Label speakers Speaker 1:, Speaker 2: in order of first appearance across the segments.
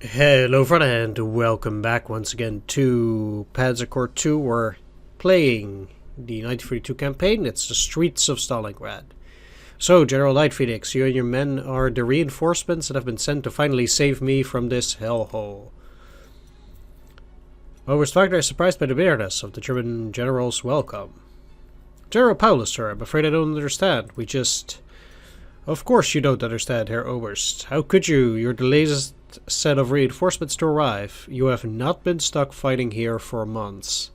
Speaker 1: Hello friend and welcome back once again to Panzer Corps 2. We're playing the 1942 campaign. It's the streets of Stalingrad. So, General Light Phoenix, you and your men are the reinforcements that have been sent to finally save me from this hellhole. I was very surprised by the bitterness of the German general's welcome. General Paulus, sir, I'm afraid I don't understand. Of course you don't understand, Herr Oberst. How could you? You're the latest set of reinforcements to arrive. You have not been stuck fighting here for months.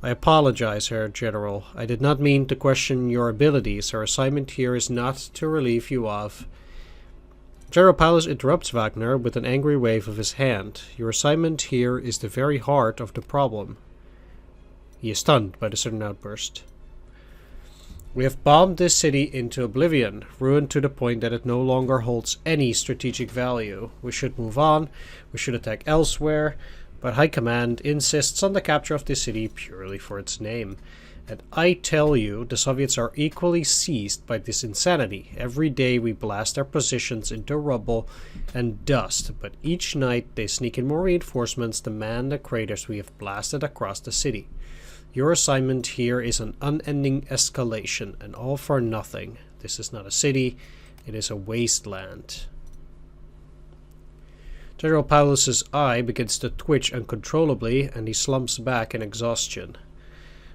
Speaker 1: I apologize, Herr General. I did not mean to question your abilities. Our assignment here is not to relieve you of... General Paulus interrupts Wagner with an angry wave of his hand. Your assignment here is the very heart of the problem. He is stunned by the sudden outburst. We have bombed this city into oblivion, ruined to the point that it no longer holds any strategic value. We should move on, we should attack elsewhere, but High Command insists on the capture of this city purely for its name. And I tell you, the Soviets are equally seized by this insanity. Every day we blast their positions into rubble and dust, but each night they sneak in more reinforcements to man the craters we have blasted across the city. Your assignment here is an unending escalation, and all for nothing. This is not a city, it is a wasteland. General Paulus's eye begins to twitch uncontrollably, and he slumps back in exhaustion.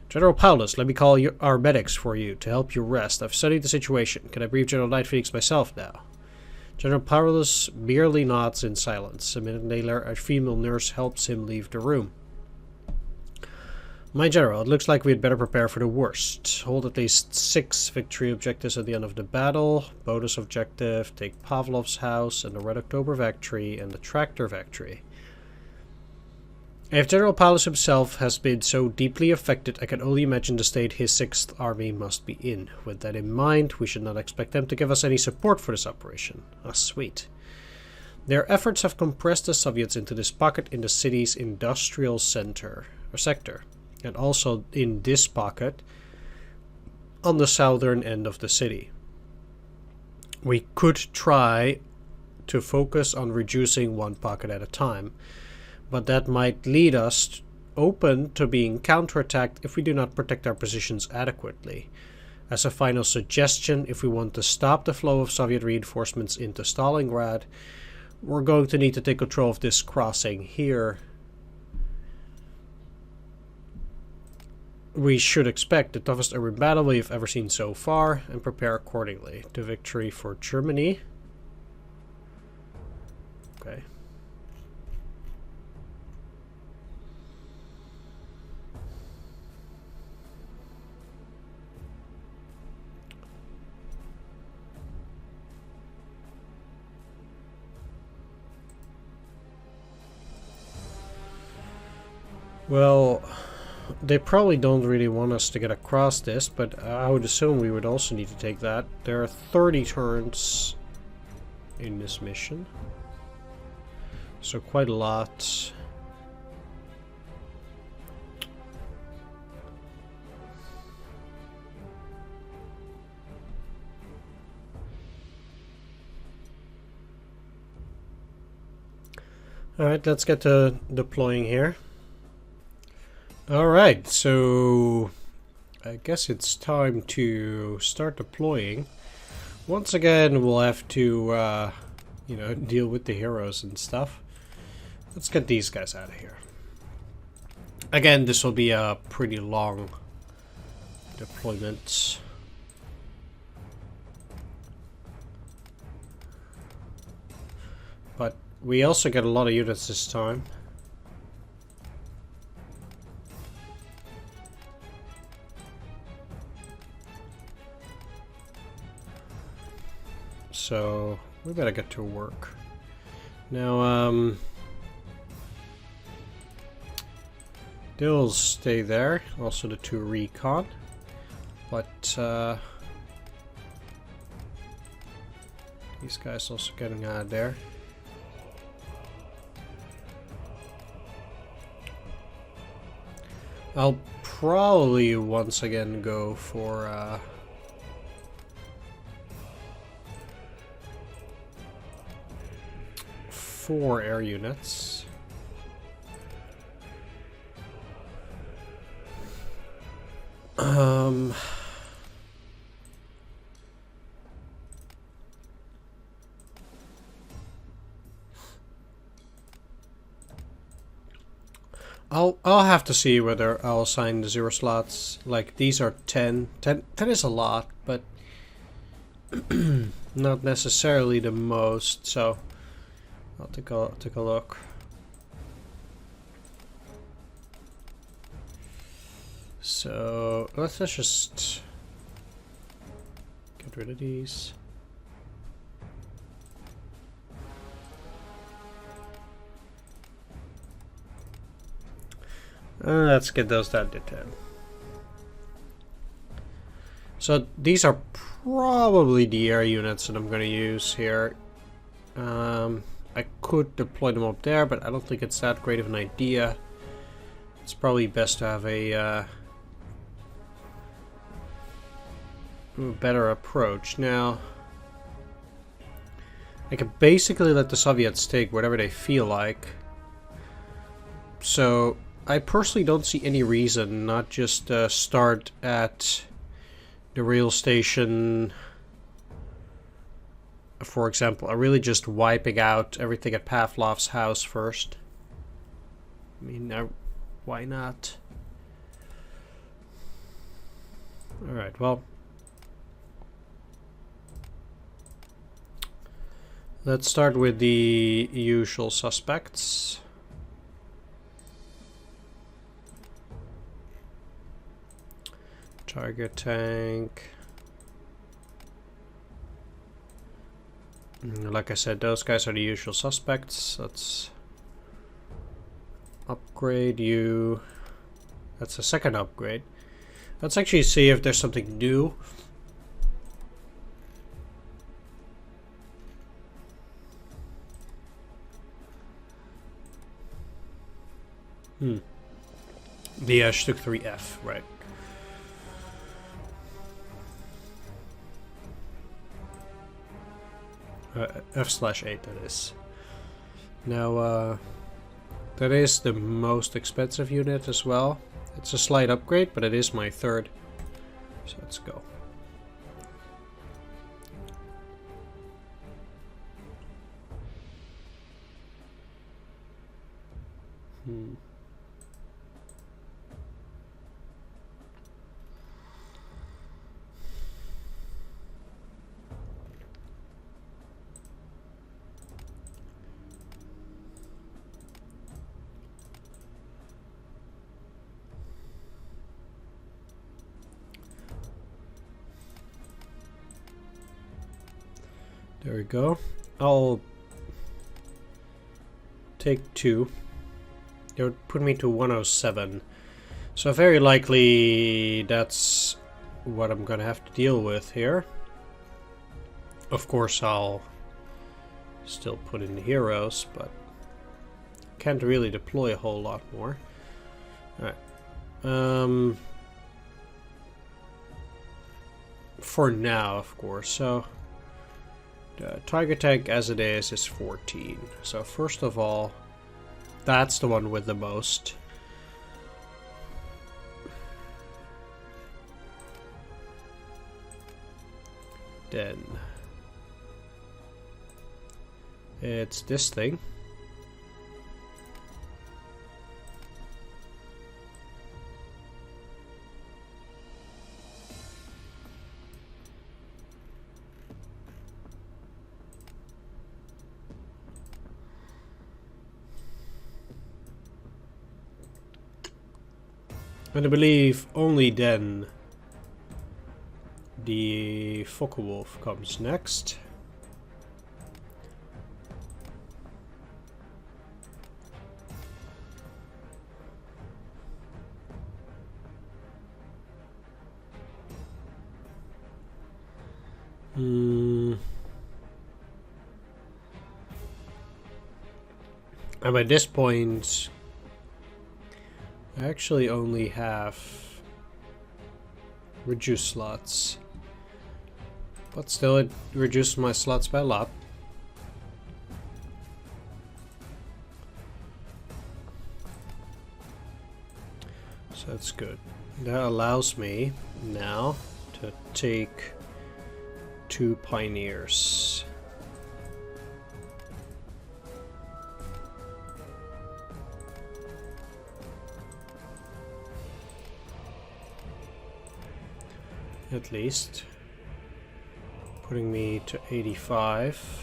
Speaker 1: General Paulus, let me call our medics for you to help you rest. I've studied the situation. Can I brief General Night Phoenix myself now? General Paulus merely nods in silence. A minute later, a female nurse helps him leave the room. My general, it looks like we had better prepare for the worst. Hold at least 6 victory objectives at the end of the battle. Bonus objective, take Pavlov's house and the Red October factory and the tractor factory. If General Paulus himself has been so deeply affected, I can only imagine the state his 6th Army must be in. With that in mind, we should not expect them to give us any support for this operation. Ah, sweet. Their efforts have compressed the Soviets into this pocket in the city's industrial sector. And also in this pocket on the southern end of the city. We could try to focus on reducing one pocket at a time, but that might lead us open to being counterattacked if we do not protect our positions adequately. As a final suggestion, if we want to stop the flow of Soviet reinforcements into Stalingrad, we're going to need to take control of this crossing here. We should expect the toughest urban battle we've ever seen so far and prepare accordingly. To victory for Germany. Okay. Well, they probably don't really want us to get across this, but I would assume we would also need to take that. There are 30 turns in this mission, so quite a lot. Alright, let's get to deploying here. Alright, so I guess it's time to start deploying. Once again, we'll have to, deal with the heroes and stuff. Let's get these guys out of here. Again, this will be a pretty long deployment. But we also get a lot of units this time. So we better get to work. Now, they'll stay there. Also the 2 recon. But these guys also getting out of there. I'll probably once again go for 4 air units. I'll have to see whether I'll assign the 0 slots. Like, these are 10. 10 is a lot, but not necessarily the most, so I'll take a look. So let's just get rid of these. Let's get those down to 10. So these are probably the air units that I'm going to use here. I could deploy them up there, but I don't think it's that great of an idea. It's probably best to have a better approach. Now, I can basically let the Soviets take whatever they feel like. So I personally don't see any reason not just start at the rail station, for example. I'm really just wiping out everything at Pavlov's house first. I mean, why not? Alright, well, let's start with the usual suspects. Tiger tank. Like I said, those guys are the usual suspects. Let's upgrade you. That's a second upgrade. Let's actually see if there's something new. The Shtuk 3F, right. F/8, that is. Now, that is the most expensive unit as well. It's a slight upgrade, but it is my third. So let's go. There we go. I'll take 2. It would put me to 107. So very likely that's what I'm gonna have to deal with here. Of course I'll still put in the heroes, but can't really deploy a whole lot more. Alright. For now, of course. So Tiger tank as it is 14. So first of all, that's the one with the most. Then it's this thing. And I believe only then the Focke-Wulf comes next. And by this point, I actually only have reduced slots, but still it reduces my slots by a lot. So that's good. That allows me now to take 2 pioneers. At least. Putting me to 85.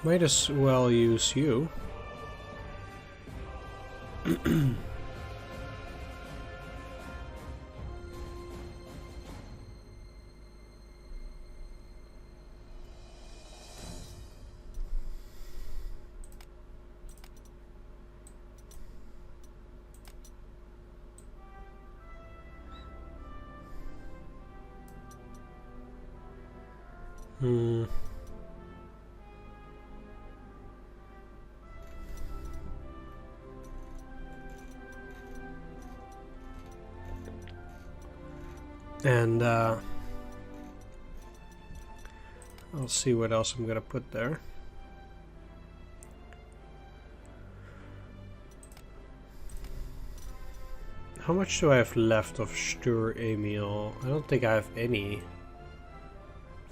Speaker 1: Might as well use you. And I'll see what else I'm gonna put there. How much do I have left of Stur Emil? I don't think I have any.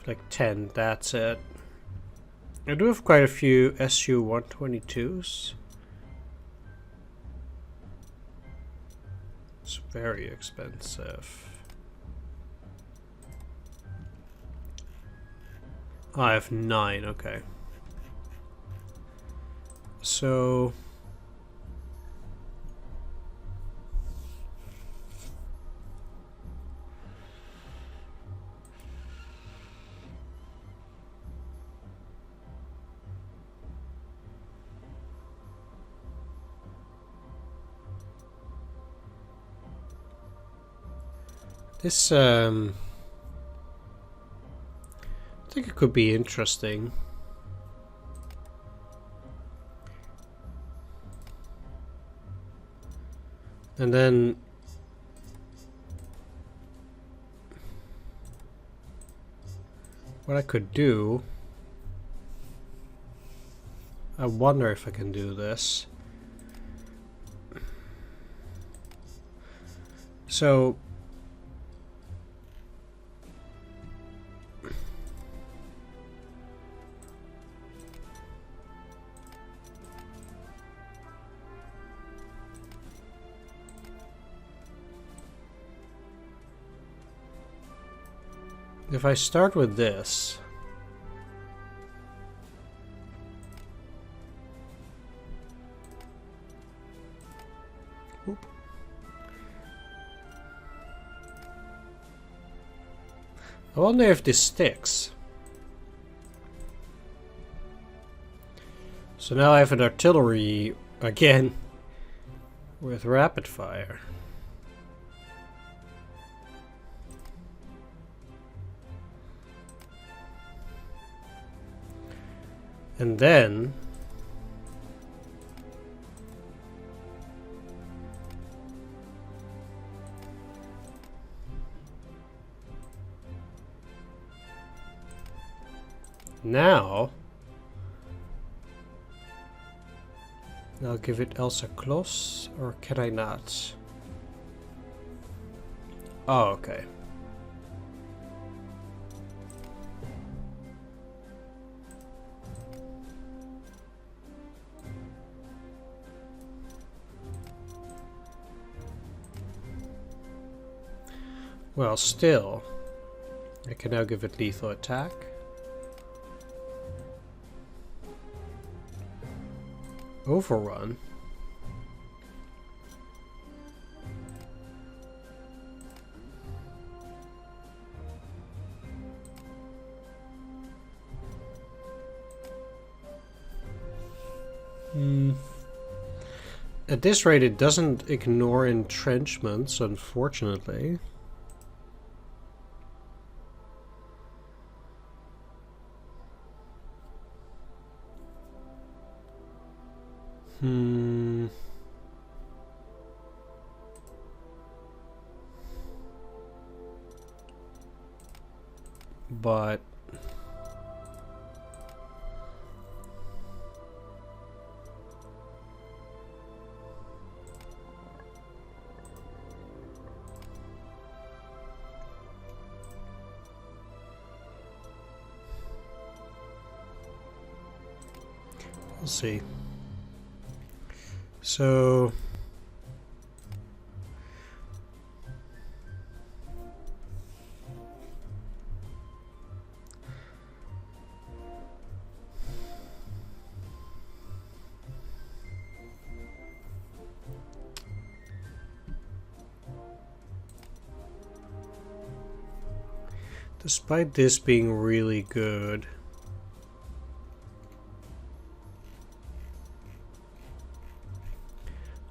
Speaker 1: Like 10, that's it. I do have quite a few SU-122s. It's very expensive. Oh, I have 9, okay. So... This, I think it could be interesting. And then... what I could do... I wonder if I can do this. So... if I start with this, I wonder if this sticks. So now I have an artillery again with rapid fire. And then now I'll give it Elsa Kloss, or can I not? Oh, okay. Well, still, I can now give it lethal attack. Overrun. At this rate, it doesn't ignore entrenchments, unfortunately. But we'll see. So despite this being really good,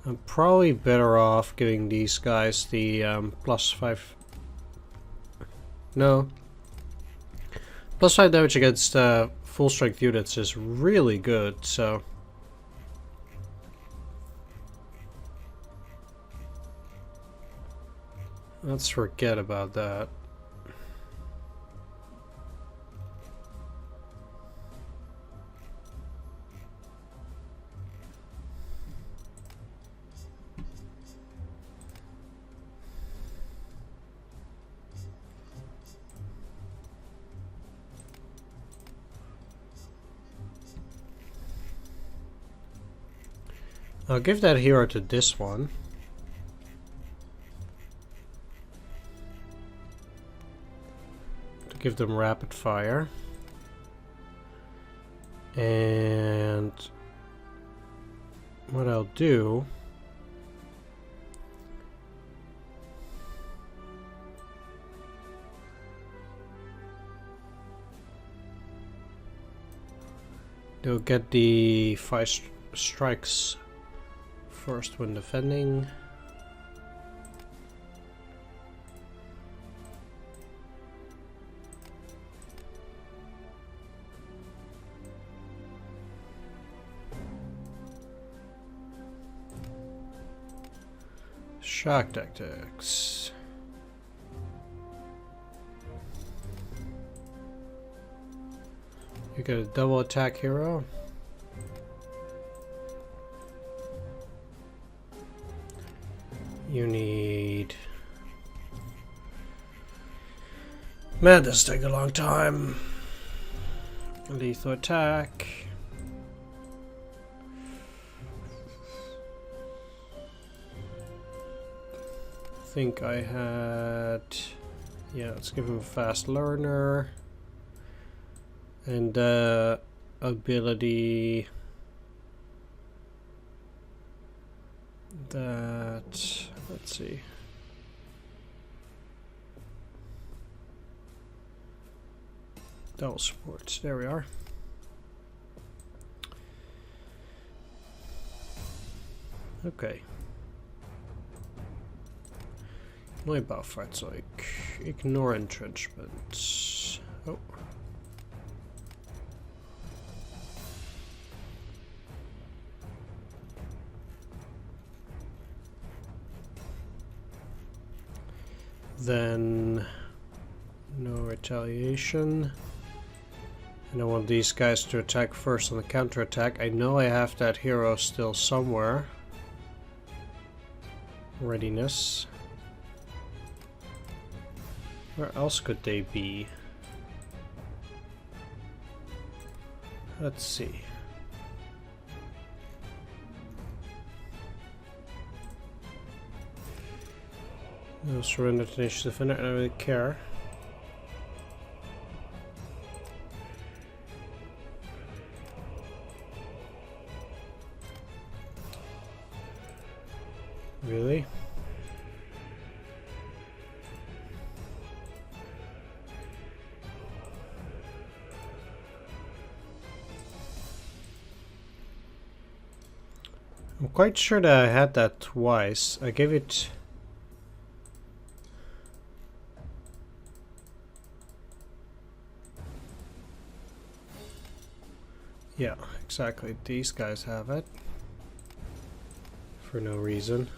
Speaker 1: I'm probably better off giving these guys the +5. No. +5 damage against full strength units is really good, so. Let's forget about that. I'll give that hero to this one. To give them rapid fire. And what I'll do they'll get the 5 strikes first when defending. Shock tactics. You get a double attack hero. You need... Man, this takes a long time. Lethal attack. I think I had... Yeah, let's give him a fast learner. And ability... that... Let's see. Double supports. There we are. Okay. My bow fight's like ignore entrenchments. Oh. Then no retaliation. And I want these guys to attack first on the counterattack. I know I have that hero still somewhere. Readiness. Where else could they be? Let's see. No surrender to initiative, I don't really care. Really? I'm quite sure that I had that twice. I gave it... Yeah, exactly. These guys have it. For no reason.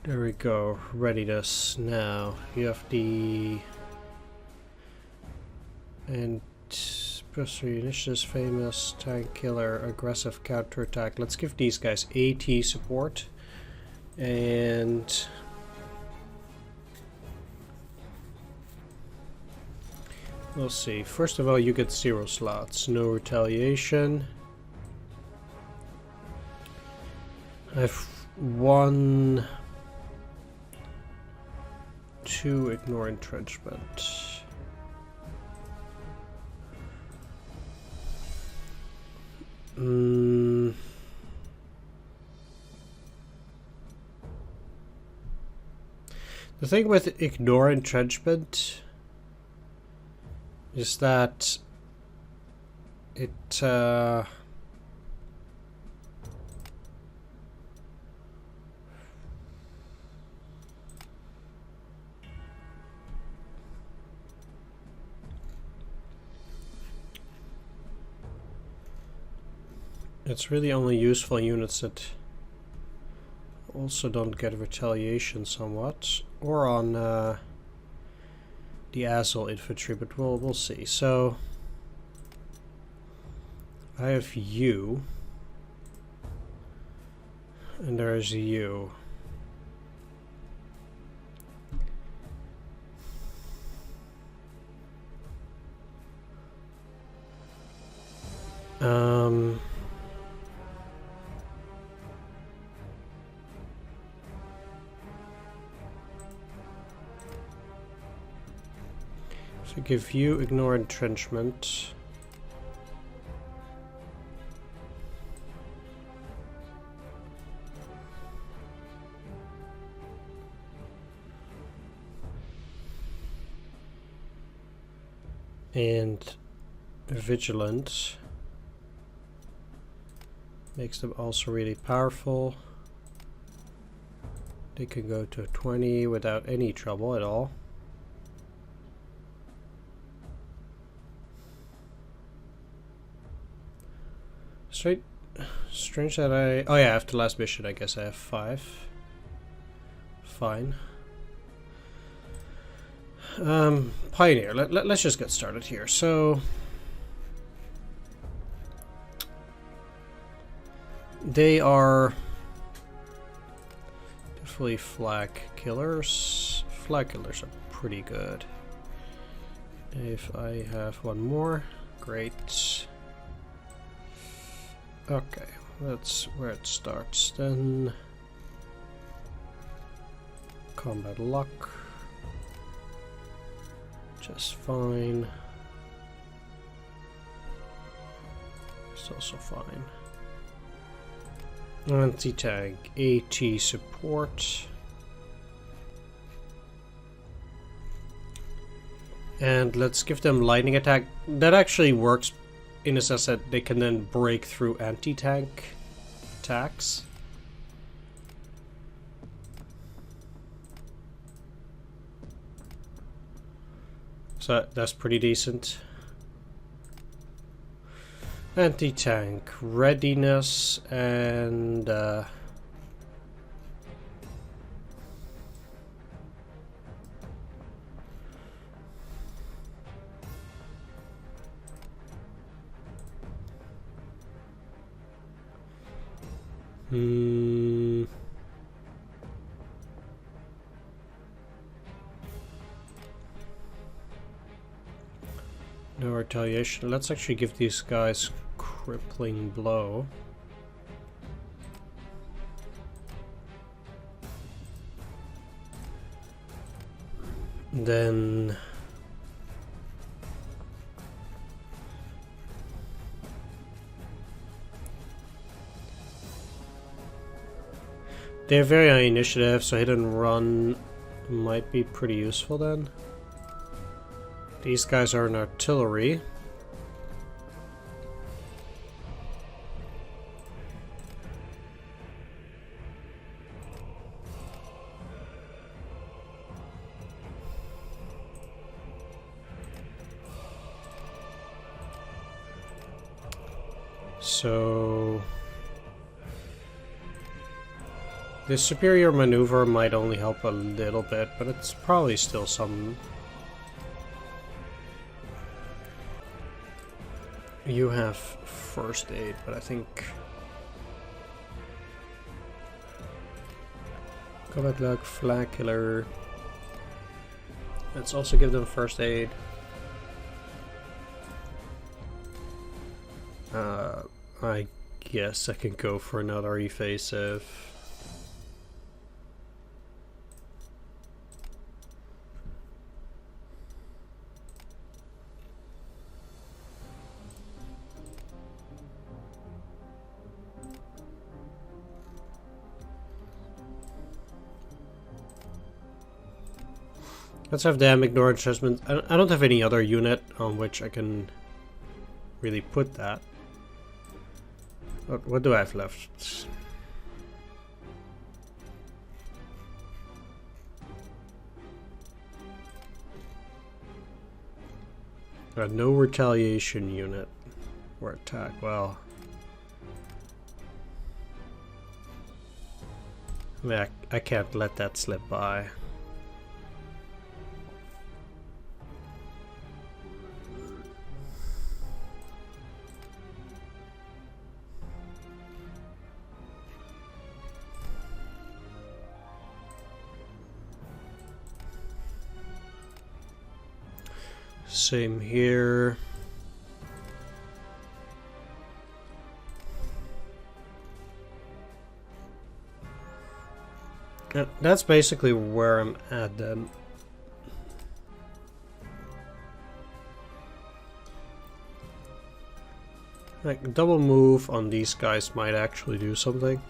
Speaker 1: There we go. Readiness. Now you have the... And... Especially initiatives, famous, tank killer, aggressive counterattack. Let's give these guys AT support. And... we'll see. First of all, you get 0 slots. No retaliation. I have 1... 2 ignore entrenchment. The thing with ignore entrenchment is that it it's really only useful units that also don't get retaliation somewhat, or on the Azul infantry, but we'll see. So I have you, and there's you. So give you ignore entrenchment. And vigilant makes them also really powerful. They can go to 20 without any trouble at all. Strange that I... oh yeah, after the last mission I guess I have 5. Fine. Pioneer. Let's just get started here. So... they are... definitely flak killers. Flak killers are pretty good. If I have one more, great. Okay, that's where it starts then. Combat luck. Just fine. It's also fine. Anti-tank, AT support. And let's give them lightning attack. That actually works in a sense that they can then break through anti-tank attacks. So that's pretty decent. Anti-tank readiness and no retaliation. Let's actually give these guys crippling blow. Then They have very high initiative, so hit and run might be pretty useful then. These guys are in artillery. So this superior maneuver might only help a little bit, but it's probably still some. You have first aid, but I think combat luck, flag killer. Let's also give them first aid. I guess I can go for another evasive. Let's have them ignore adjustment. I don't have any other unit on which I can really put that. What do I have left? No retaliation unit or attack. Well, I mean, I can't let that slip by. Same here. That's basically where I'm at then. Like, double move on these guys might actually do something.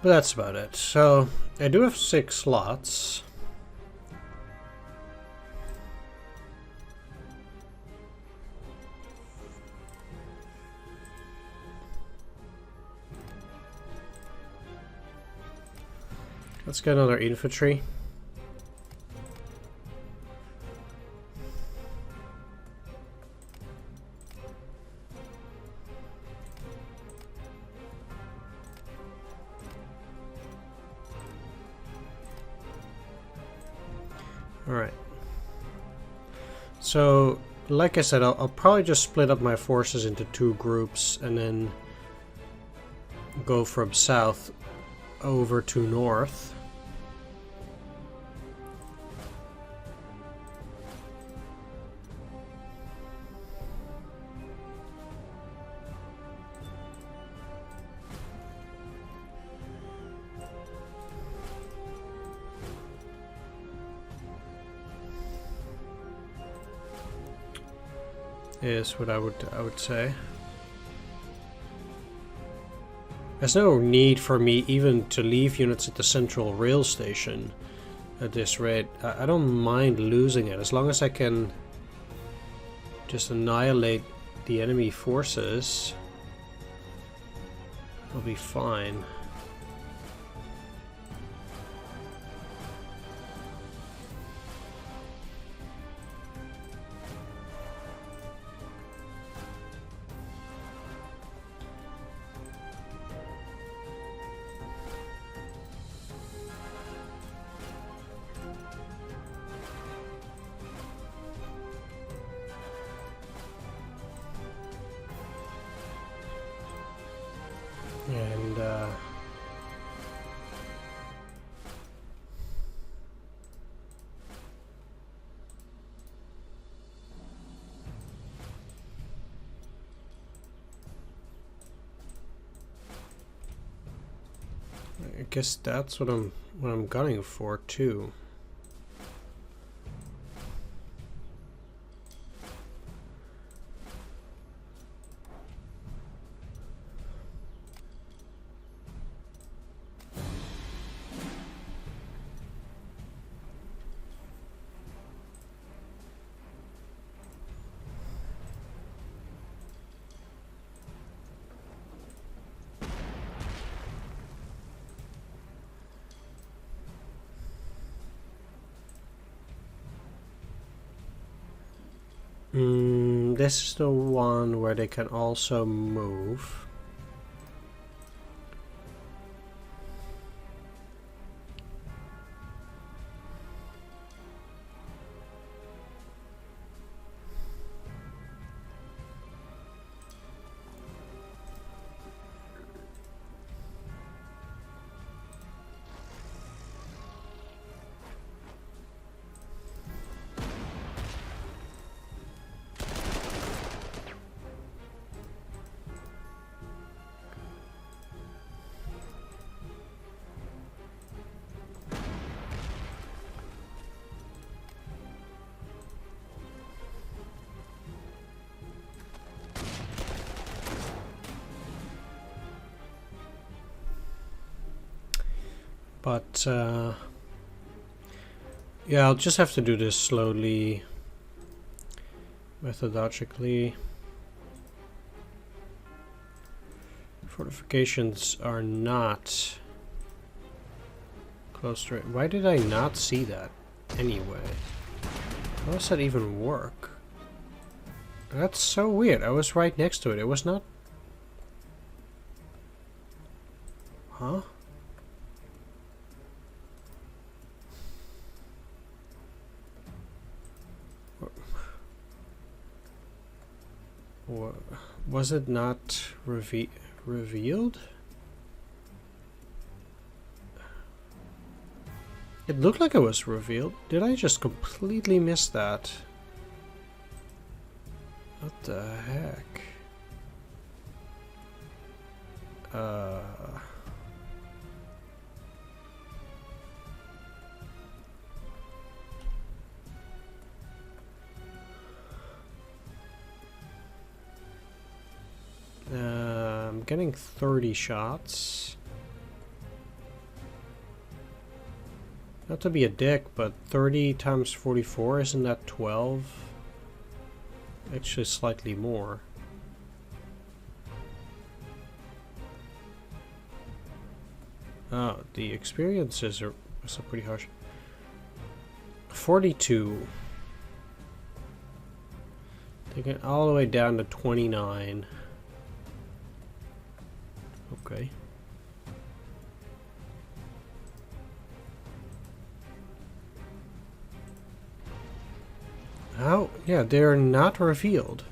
Speaker 1: But that's about it. So, I do have 6 slots. Let's get another infantry. Alright. So, like I said, I'll probably just split up my forces into 2 groups and then go from south over to north. Is what I would say. There's no need for me even to leave units at the central rail station at this rate. I don't mind losing it as long as I can just annihilate the enemy forces. I'll be fine. And I guess that's what I'm gunning for too. This is the one where they can also move. But yeah, I'll just have to do this slowly, methodologically. Fortifications are not close to it. Why did I not see that anyway? How does that even work? That's so weird. I was right next to it. It was not... Huh? Was it not revealed? It looked like it was revealed. Did I just completely miss that? What the heck? I'm getting 30 shots. Not to be a dick, but 30 times 44, isn't that 12? Actually, slightly more. Oh, the experiences are so pretty harsh. 42. Taking it all the way down to 29. Okay. How? Yeah, they're not revealed.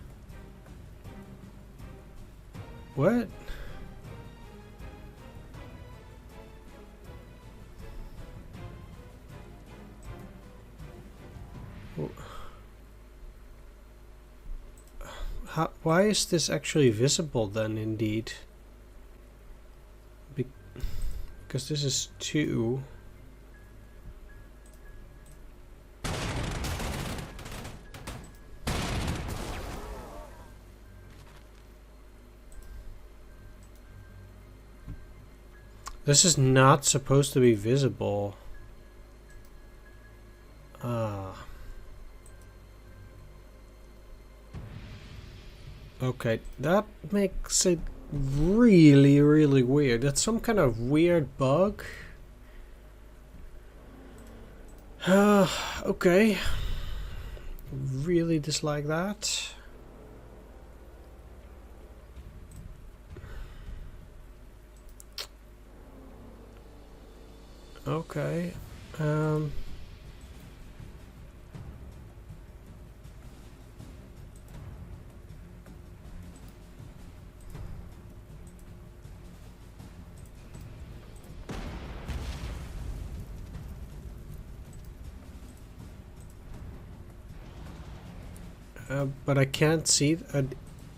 Speaker 1: What? How, why is this actually visible then, indeed? Because this is 2. This is not supposed to be visible. Okay, that makes it really, really weird. That's some kind of weird bug. Okay. Really dislike that. Okay. But I can't see.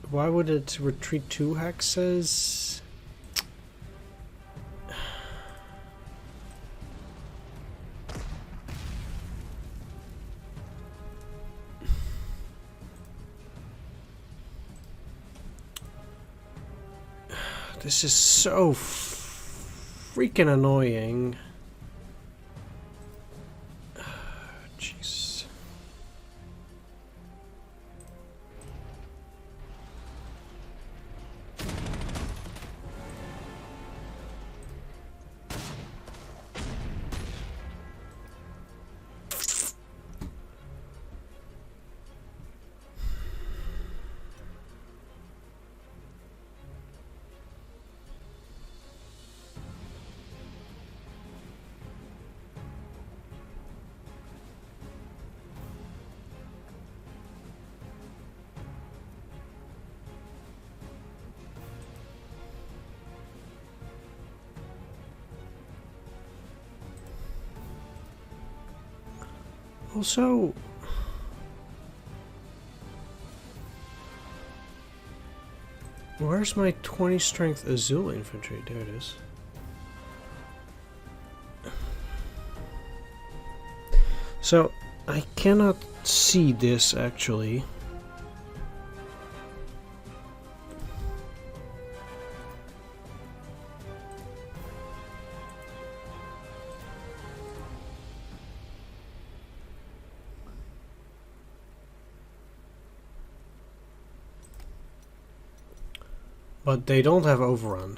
Speaker 1: Why would it retreat 2 hexes? This is so freaking annoying. Jeez. Also, where's my 20 strength Azul infantry? There it is. So, I cannot see this actually. But they don't have overrun.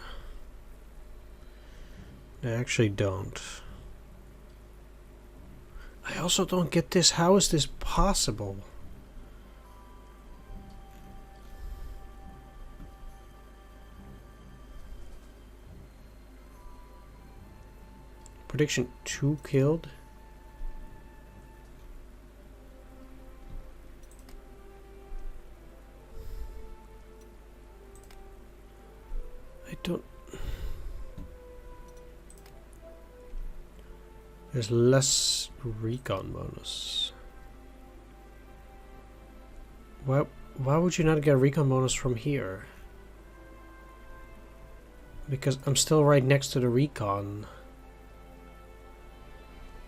Speaker 1: They actually don't. I also don't get this. How is this possible? Prediction 2 killed. I don't... There's less recon bonus. Why would you not get a recon bonus from here? Because I'm still right next to the recon.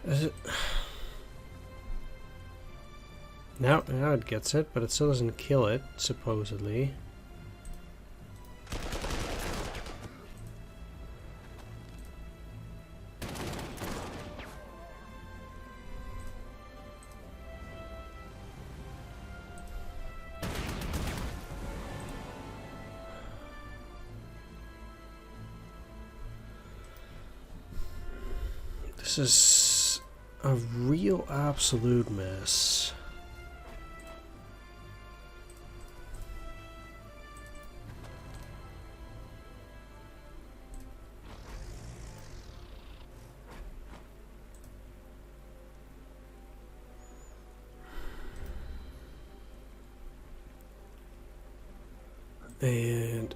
Speaker 1: Is it... Now it gets it, but it still doesn't kill it, supposedly. This is a real absolute mess. And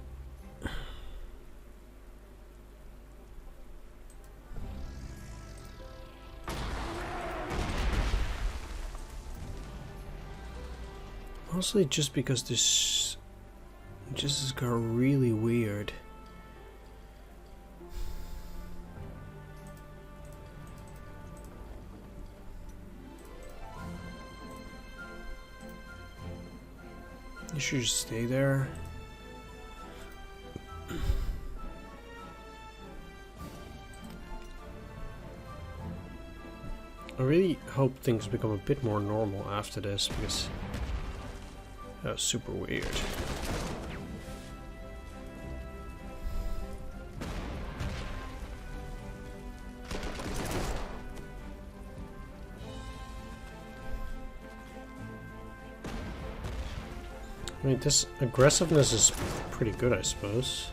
Speaker 1: mostly just because this just has got really weird. You should just stay there. I really hope things become a bit more normal after this, because that was super weird. I mean, this aggressiveness is pretty good, I suppose.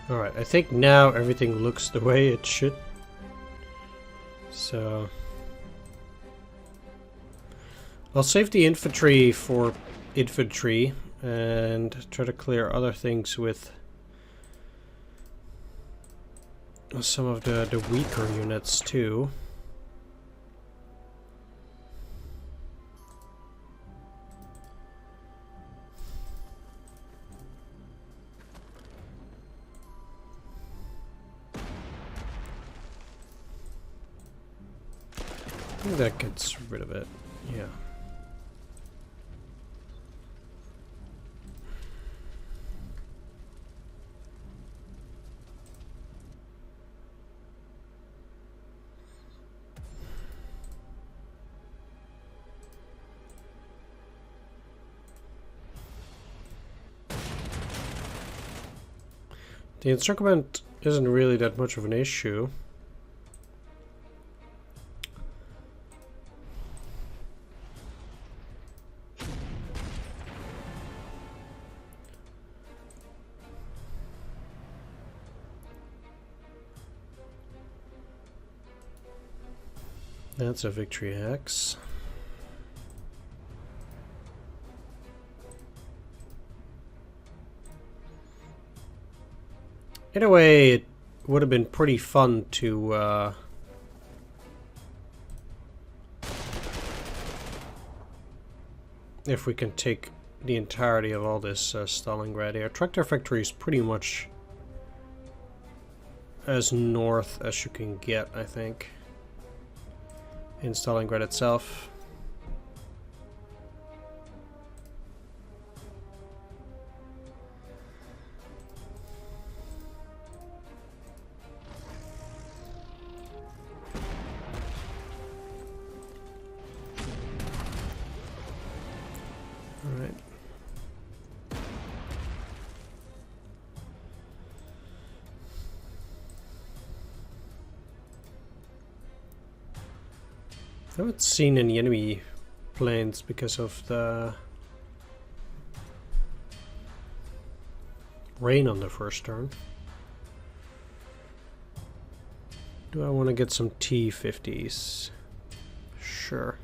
Speaker 1: Alright, I think now everything looks the way it should. So I'll save the infantry for infantry and try to clear other things with some of the weaker units too. I think that gets rid of it, yeah. The encirclement isn't really that much of an issue. That's a victory hex. In a way, it would have been pretty fun to if we can take the entirety of all this Stalingrad here. Tractor factory is pretty much as north as you can get, I think, in Stalingrad itself. Alright. I haven't seen any enemy planes because of the rain on the first turn. Do I want to get some T-50s? Sure.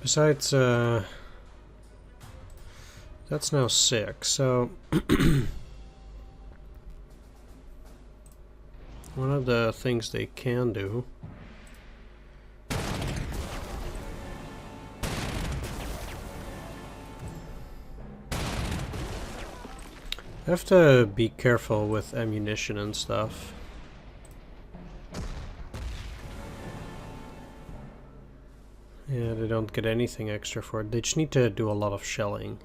Speaker 1: Besides, that's now 6, so one of the things they can do I have to be careful with ammunition and stuff. Yeah, they don't get anything extra for it. They just need to do a lot of shelling.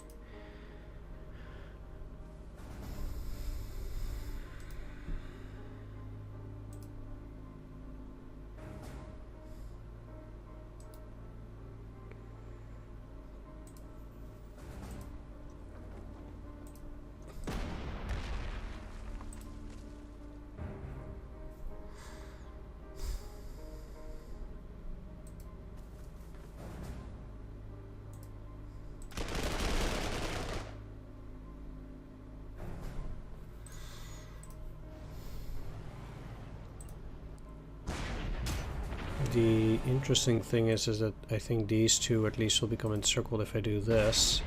Speaker 1: The interesting thing is that I think these two at least will become encircled if I do this,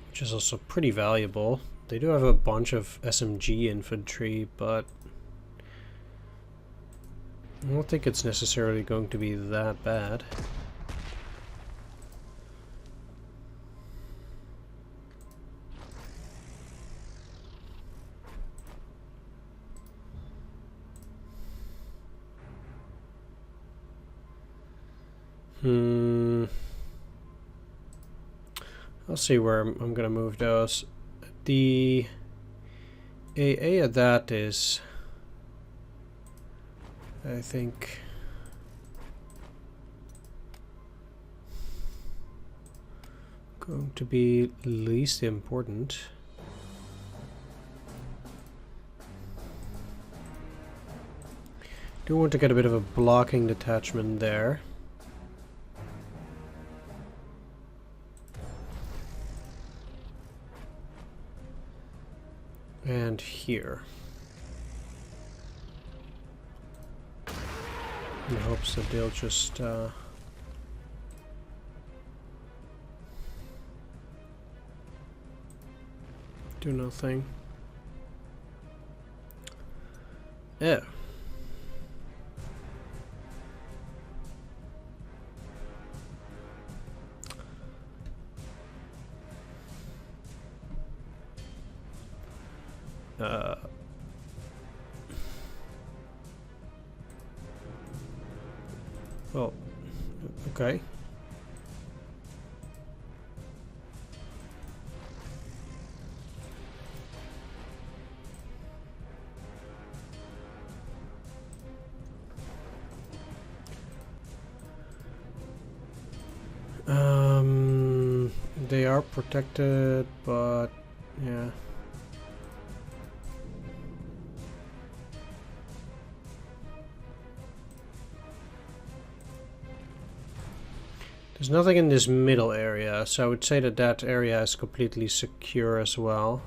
Speaker 1: which is also pretty valuable. They do have a bunch of SMG infantry, but I don't think it's necessarily going to be that bad. I'll see where I'm gonna move those. The AA of that is, I think, going to be least important. Do want to get a bit of a blocking detachment there. And here. In hopes that they'll just do nothing. Yeah. Well, okay. They are protected, but yeah. There's nothing in this middle area, so I would say that that area is completely secure as well.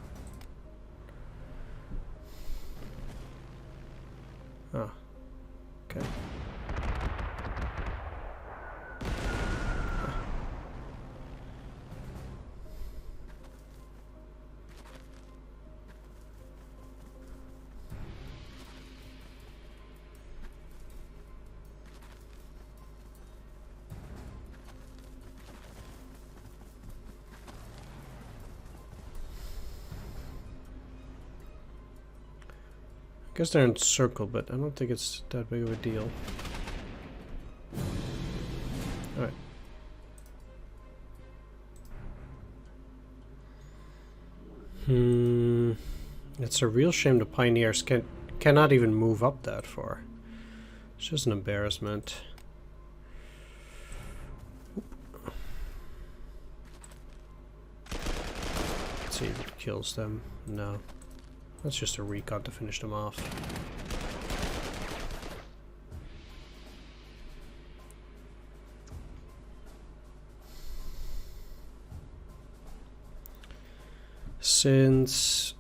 Speaker 1: Guess they're in circle, but I don't think it's that big of a deal. Alright. It's a real shame the pioneers cannot even move up that far. It's just an embarrassment. Let's see if it kills them. No. That's just a recon to finish them off. Since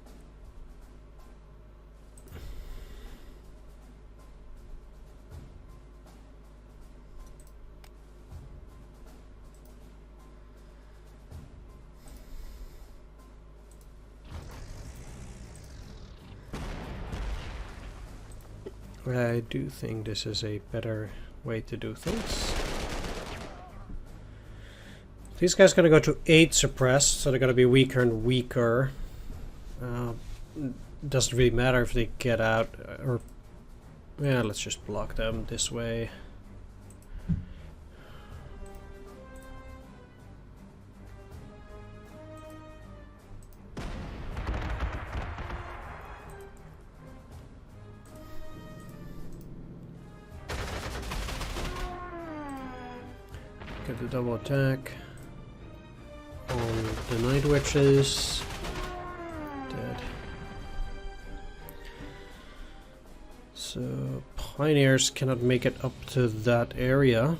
Speaker 1: I do think this is a better way to do things. These guys gotta go to 8 suppressed, so they're gonna be weaker and weaker. Doesn't really matter if they get out, or yeah, let's just block them this way. Get the double attack on the night witches. Dead. So pioneers cannot make it up to that area.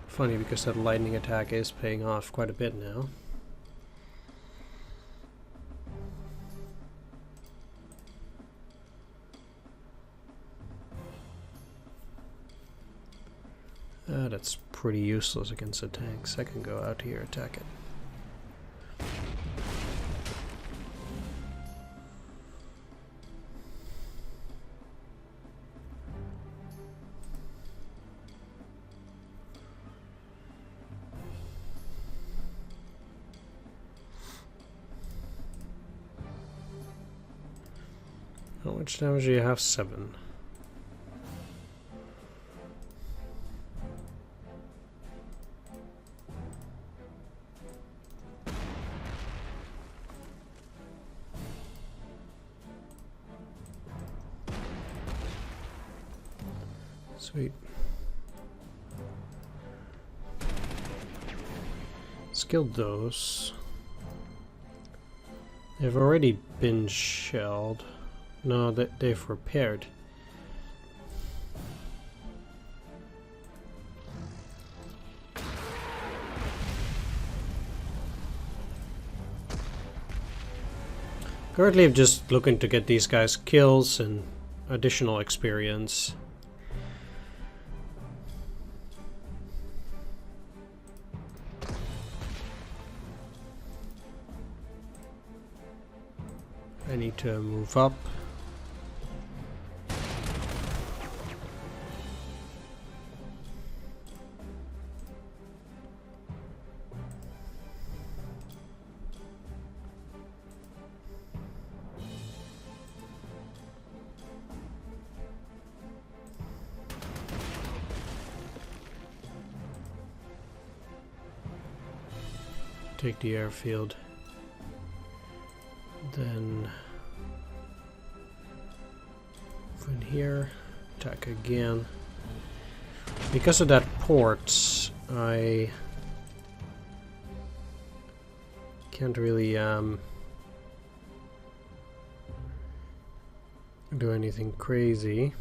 Speaker 1: Funny because that lightning attack is paying off quite a bit now. That's pretty useless against the tanks. I can go out here, attack it. How much damage do you have? 7. Sweet. Skilled those. They've already been shelled. No, they've repaired. Currently I'm just looking to get these guys kills and additional experience. I need to move up. Take the airfield. Then in here, attack again. Because of that port, I can't really do anything crazy.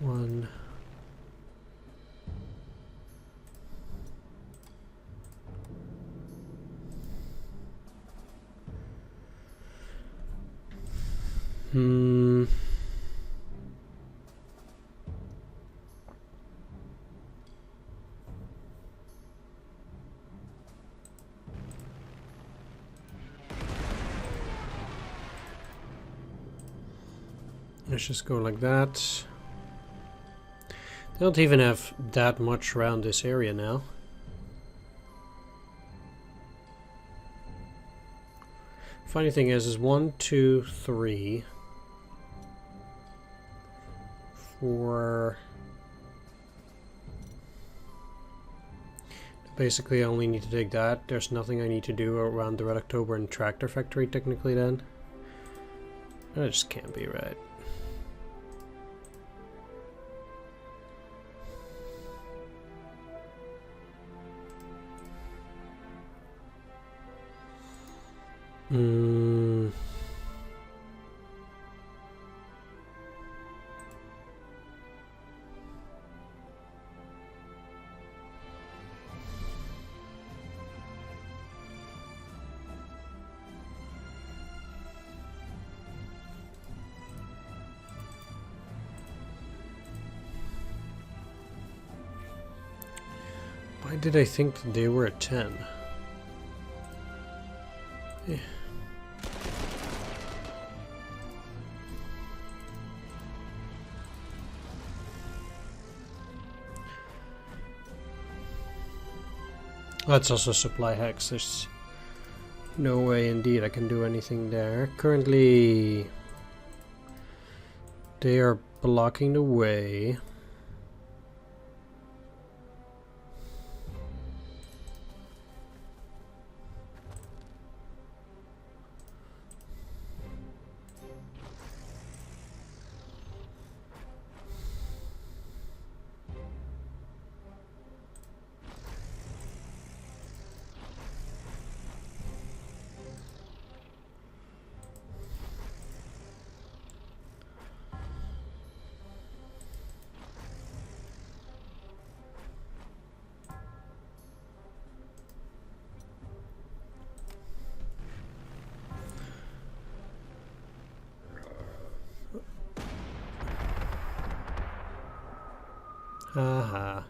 Speaker 1: One. Let's just go like that. They don't even have that much around this area now. Funny thing is 1, 2, 3, 4. Basically, I only need to take that. There's nothing I need to do around the Red October and Tractor Factory, technically, then. That just can't be right. Why did I think that they were at 10? Yeah. That's also supply hacks. There's no way indeed I can do anything there. Currently, they are blocking the way. Aha.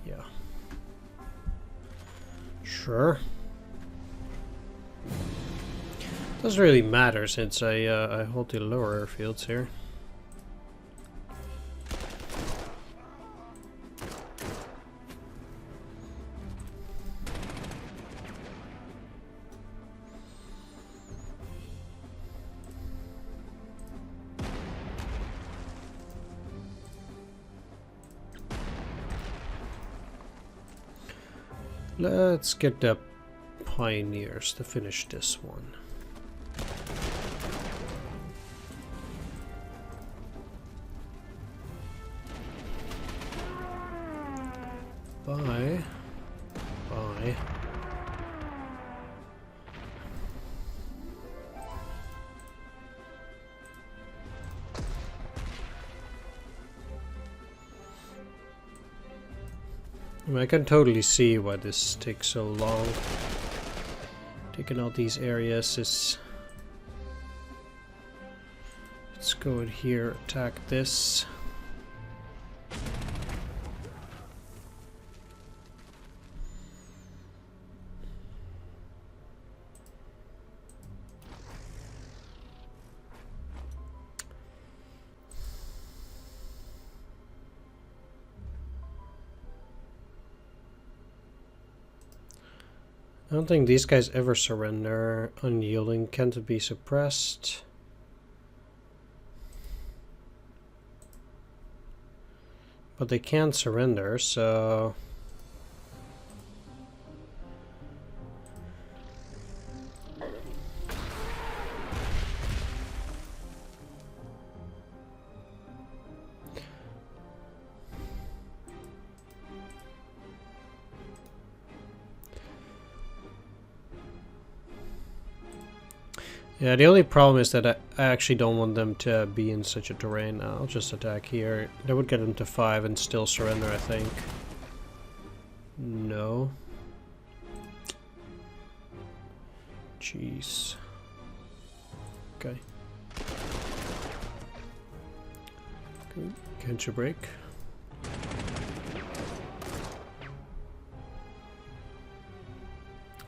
Speaker 1: Yeah. Sure. Doesn't really matter since I hold the lower airfields here. Let's get the Pioneers to finish this one. Bye. Bye. I can totally see why this takes so long. Taking out these areas is... Let's go in here, attack this. I don't think these guys ever surrender. Unyielding can't be suppressed. But they can't surrender, so... Yeah, the only problem is that I actually don't want them to be in such a terrain. I'll just attack here. That would get them to 5 and still surrender, I think. No. Jeez. Okay. Can't you break?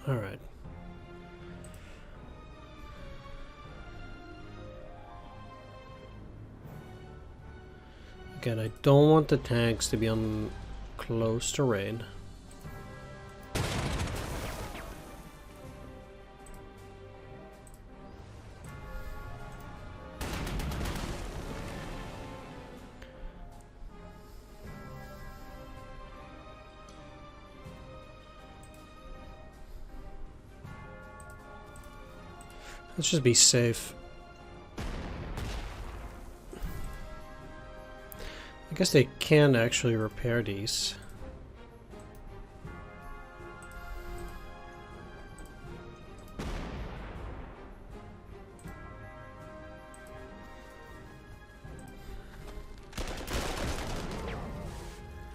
Speaker 1: Alright. Again, I don't want the tanks to be on close terrain. Let's just be safe. I guess they can actually repair these.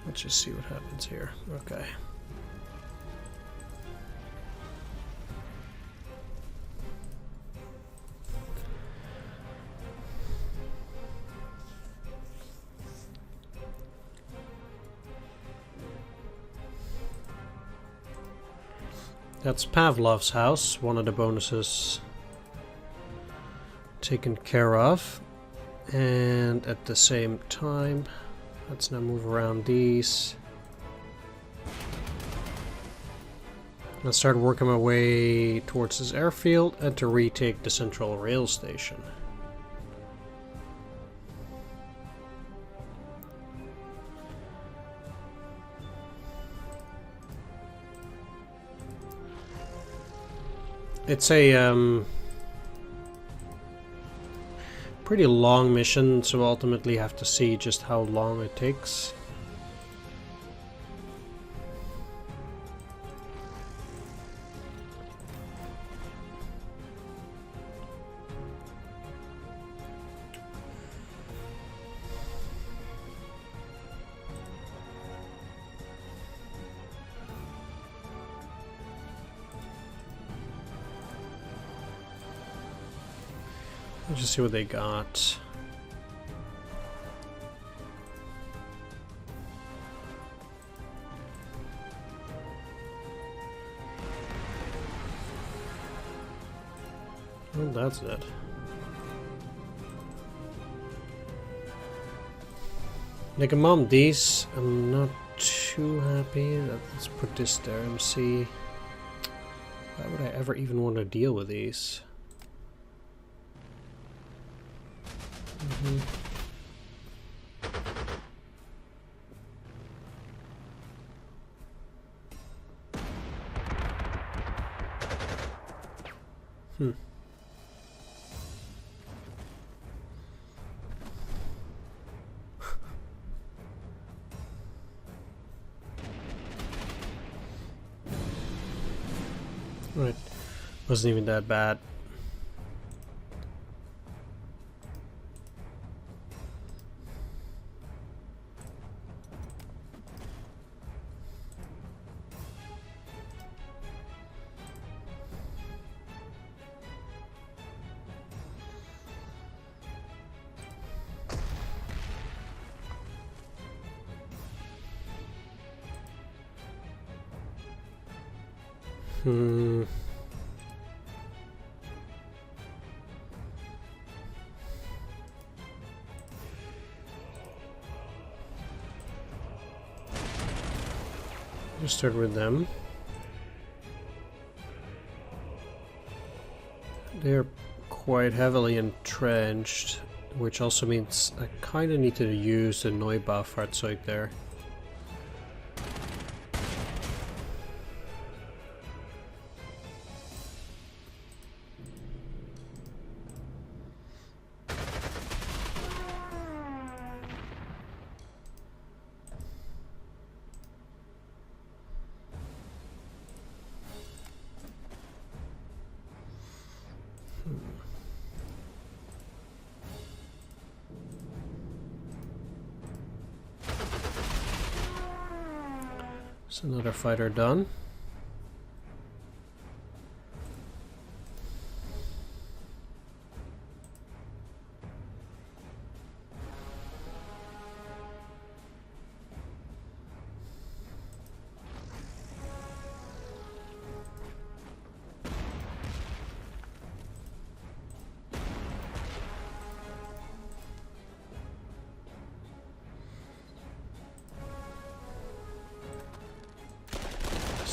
Speaker 1: Let's just see what happens here. Okay. That's Pavlov's house, one of the bonuses taken care of. And at the same time, let's now move around these. Let's start working my way towards this airfield and to retake the central rail station. It's a pretty long mission, so we'll ultimately have to see just how long it takes. Let's just see what they got. Well, that's it. Like among these, I'm not too happy. Let's put this there and see. Why would I ever even want to deal with these? Right. Wasn't even that bad. Just start with them. They're quite heavily entrenched, which also means I kind of need to use the Neubaufahrzeug there. So another fighter done.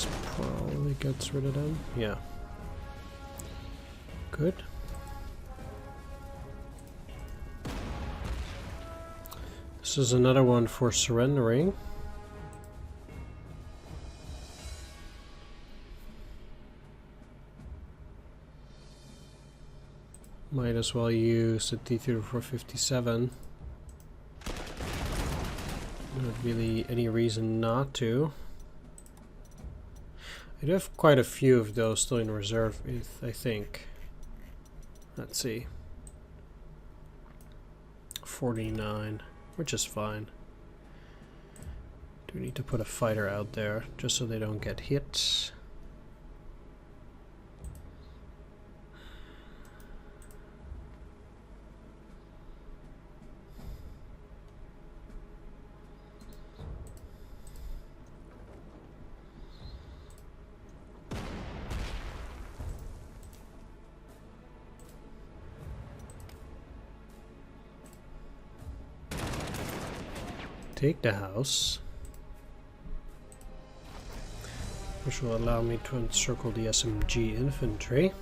Speaker 1: This probably gets rid of them. Yeah. Good. This is another one for surrendering. Might as well use the T-3457. Not really any reason not to. I do have quite a few of those still in reserve, I think. Let's see. 49, which is fine. Do we need to put a fighter out there just so they don't get hit? Take the house, which will allow me to encircle the SMG infantry.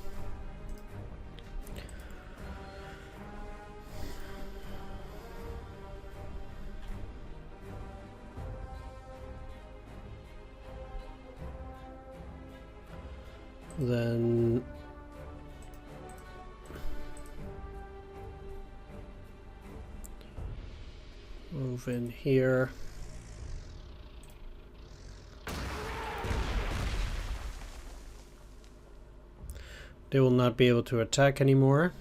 Speaker 1: Then move in here. They will not be able to attack anymore.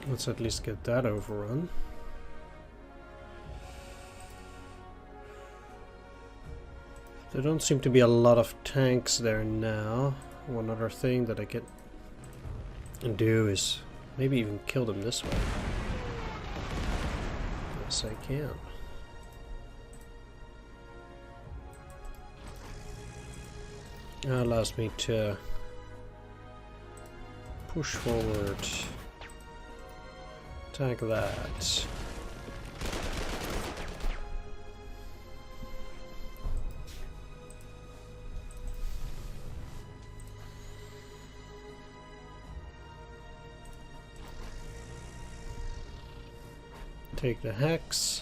Speaker 1: Let's at least get that overrun. There don't seem to be a lot of tanks there now. One other thing that I can do is maybe even kill them this way. Yes, I can. That allows me to push forward. Attack that. Take the hex.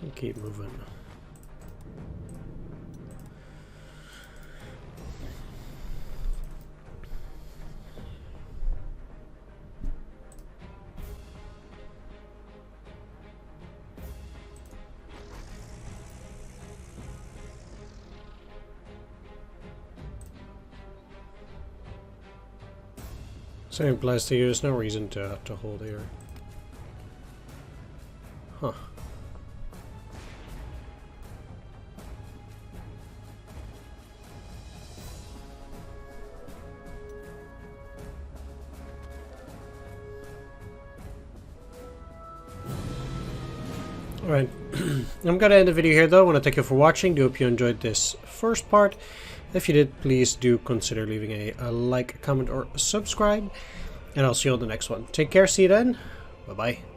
Speaker 1: And keep moving. So it implies that there's no reason to hold here. Huh. Alright, I'm gonna end the video here though. I want to thank you for watching. Do hope you enjoyed this first part. If you did, please do consider leaving a like, comment, or subscribe. And I'll see you on the next one. Take care, see you then. Bye-bye.